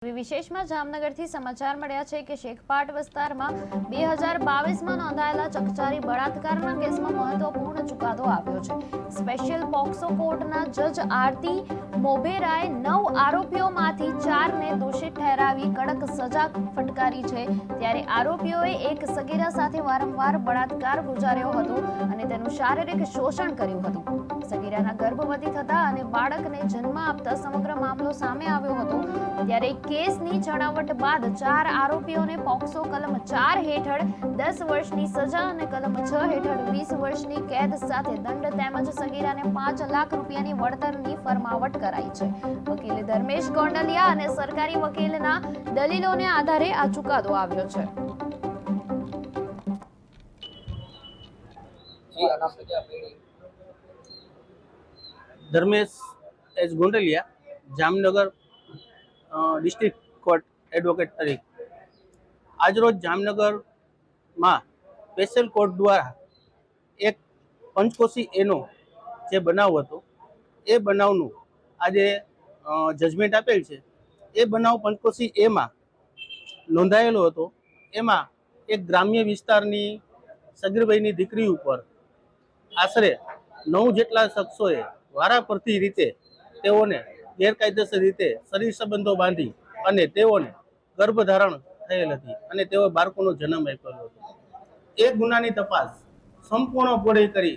વિશેષમાં જામનગરથી સમાચાર મળ્યા છે કે શેખપાટ વિસ્તારમાં 2022માં નોંધાયેલા ચકચારી બળાત્કારના કેસમાં મહત્વપૂર્ણ ચુકાદો આવ્યો છે। સ્પેશિયલ પોક્સો કોર્ટના જજ આરતી મોભેરાએ 9 આરોપીઓમાંથી 4ને દોષિત ઠેરાવી કડક સજા ફટકારી છે। ત્યારે આરોપીઓએ એક સગીરા સાથે વારંવાર બળાત્કાર ગુજાર્યો હતો અને તેનું શારીરિક શોષણ કર્યું હતું। સગીરાના ગર્ભવતી થતા અને બાળકને જન્મ આપતા સમગ્ર મામલો સામે આવ્યો હતો। ત્યારે કેસની છણાવટ બાદ 4 આરોપીઓને પોક્સો કલમ 4 હેઠળ 10 વર્ષની સજા અને કલમ 6 હેઠળ 20 વર્ષની કેદ સાથે દંડ તેમજ સગીરાને 5 લાખ રૂપિયાની વળતરની ફરમાવટ કરાઈ છે। વકીલ ધર્મેશ ગોંડલિયા અને સરકારી વકીલના દલીલોને આધારે આ ચુકાદો આવ્યો છે। Dharmesh S Gondaliya Jamnagar district court advocate तरीके आज रोज जामनगर में स्पेशल कोर्ट द्वारा एक पंचकोशी एनो जे बनाव हतो ए बनावनु आजे जजमेंट आपेल छे। ए बनाव पंचकोशी ए में नोंधायेलो हतो। एमां एक ग्राम्य विस्तारनी सगीरबाईनी दीकरी उपर आश्रे 9 जेटला शख्सोए वाराफरती रीते तेओने गैरकायदेसर रीते शरीर संबंधों बांधी अने तेओने गर्भधारण थयेल हती अने तेओ बाळकोनो जन्म आप्यो हतो। ए गुनानी तपास संपूर्णपणे करी